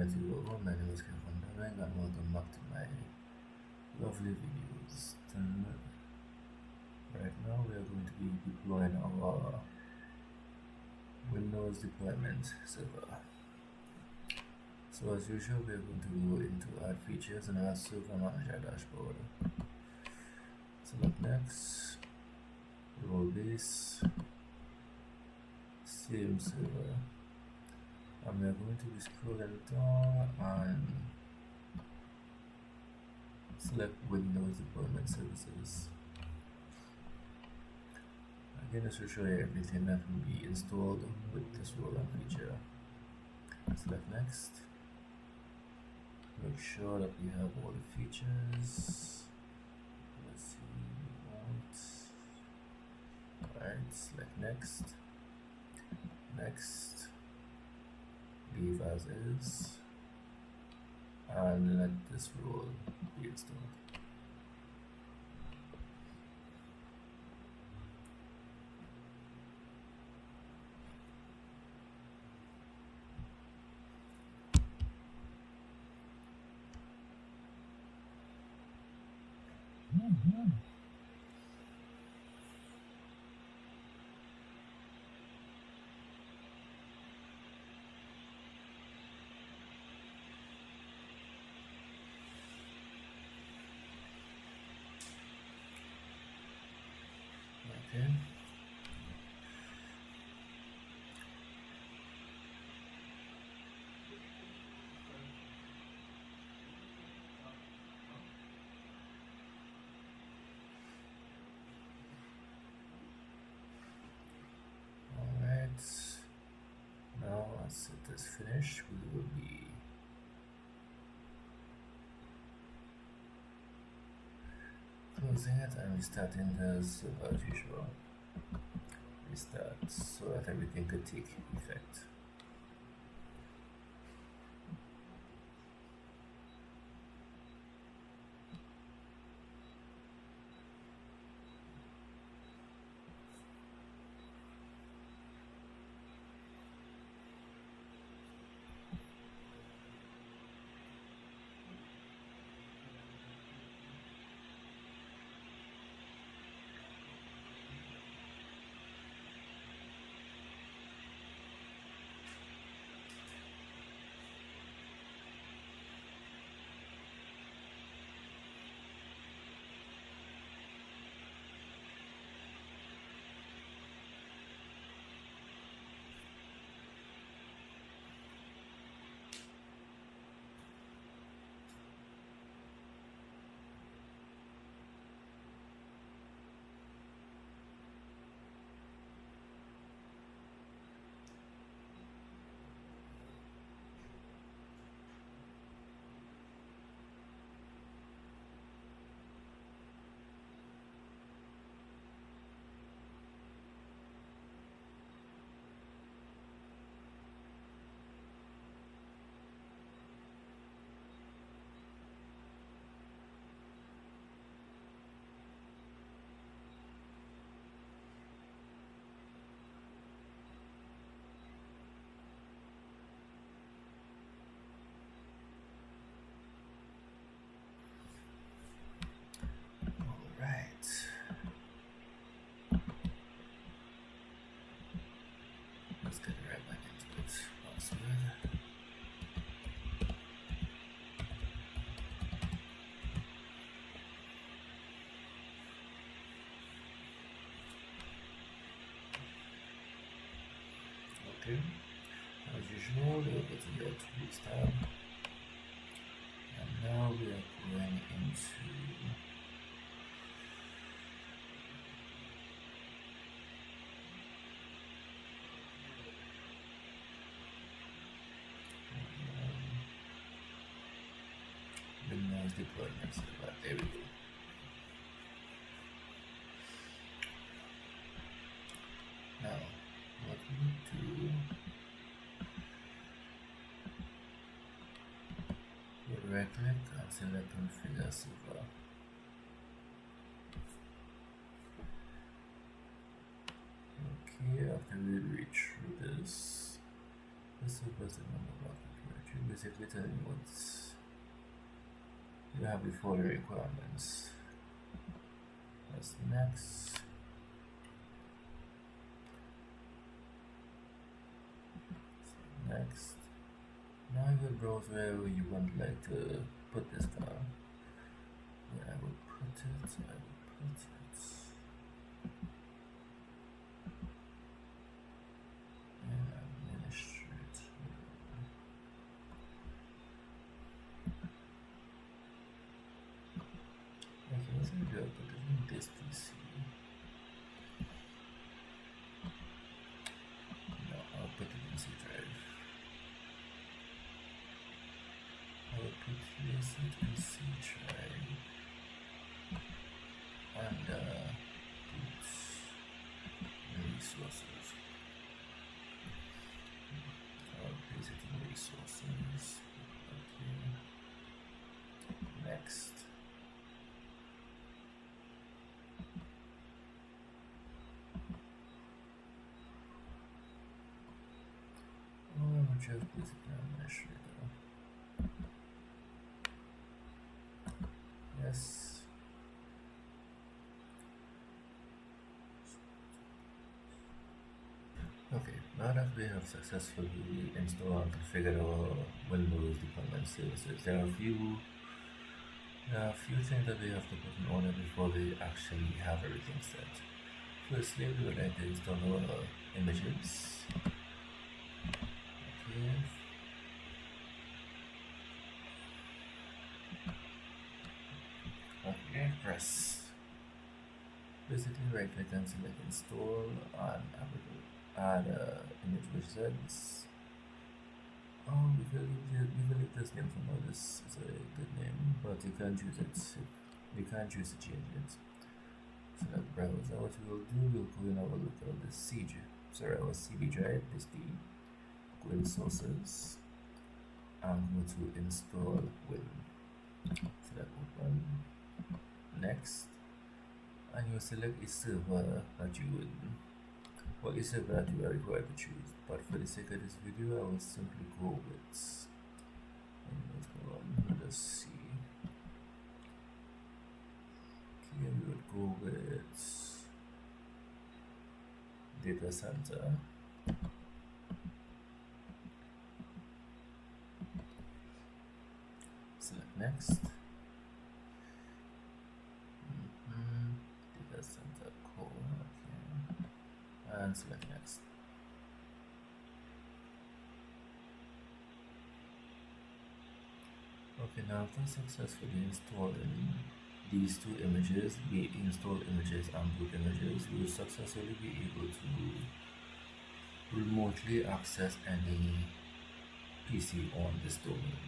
Community World. My name is kevaun.demming and welcome back to my lovely videos. Right now we are going to be deploying our Windows deployment server. So as usual, we are going to go into add features and our server manager dashboard. Select next, role base, same server, and we are going to be scrolling down and select Windows deployment services. Again, this will show you everything that will be installed with this role and feature. Select next. Make sure that we have all the features. Let's see, we want. Alright, select next. Next. Leave as is. And let this role be installed. Okay. Alright. Now as it is finished, we will be closing it and restarting the server as usual. Restart so that everything could take effect. Let's get right back into it. Password. Okay. As usual, we'll go to the Tools tab. And now we are going into Windows deployment server. There we go. Now, what we do, we right click and select configure server. Okay, after we read through this, this server is the number of configuration. should basically tell you what you have before the requirements. That's next. Next. Now you will browse wherever you would like to put this down. Where I would put it, administrator. Okay, let's see if I put it in this PC. No, I'll put it in C drive. I'll put this in C drive and put resources. I'll place it in resources. Okay. Next. Just place it in administrator. Yes. Okay, now that we have successfully installed and configured our Windows deployment services, there are a few things that we have to put in order before we actually have everything set. Firstly, we would like to install our images. Okay, press. Basically, right click and select install and add image widgets. We can leave this name for now. This is a good name, but you can't use it. You can't choose to change it. Select browser. What we will do, we'll go in our local our CB drive. This the go in sources and go to install Win. Select open. Next, and you select a server that you are required to choose. But for the sake of this video, I will simply go with. Let's see. Okay, we would go with data center. Select next. Data center core. Okay. And select next. Okay, now after successfully installing these two images, the installed images and boot images, we will successfully be able to remotely access any PC on this domain.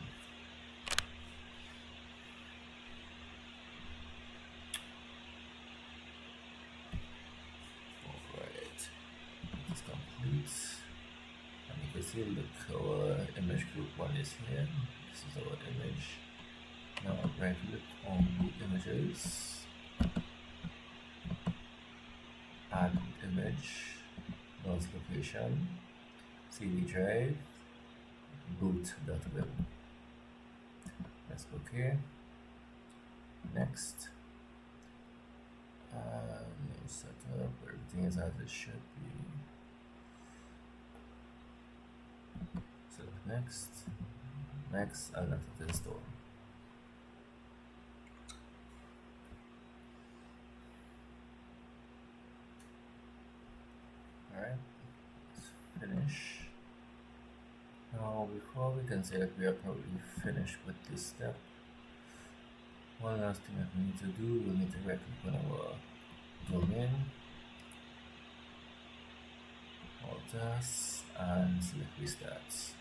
Alright, it's complete. And you can see, look, our image group 1 is here. This is our image. Now right click on boot images, add boot image, browse location, CD drive, boot.web. Let's go here. Next. New setup, everything is as it should be. Select next. Next, and let it install. Alright, let's finish. Now, before we can say that we are probably finished with this step, one last thing that we need to do, we'll need to right click on our domain, Alt+, and select restart.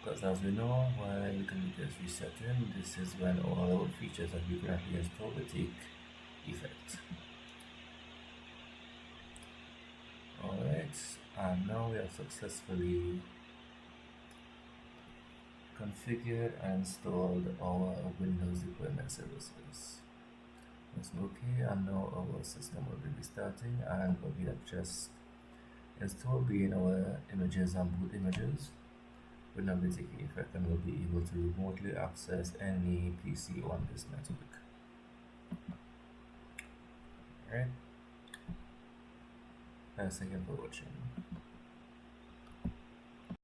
Because as we know, while we can just resetting, this is when all our features that we currently installed will take effect. Alright, and now we have successfully configured and installed our Windows deployment services. That's okay, and now our system will be restarting, and what we have just installed being our images and boot images. will not be taking effect and will be able to remotely access any PC on this network. Alright, thanks again for watching.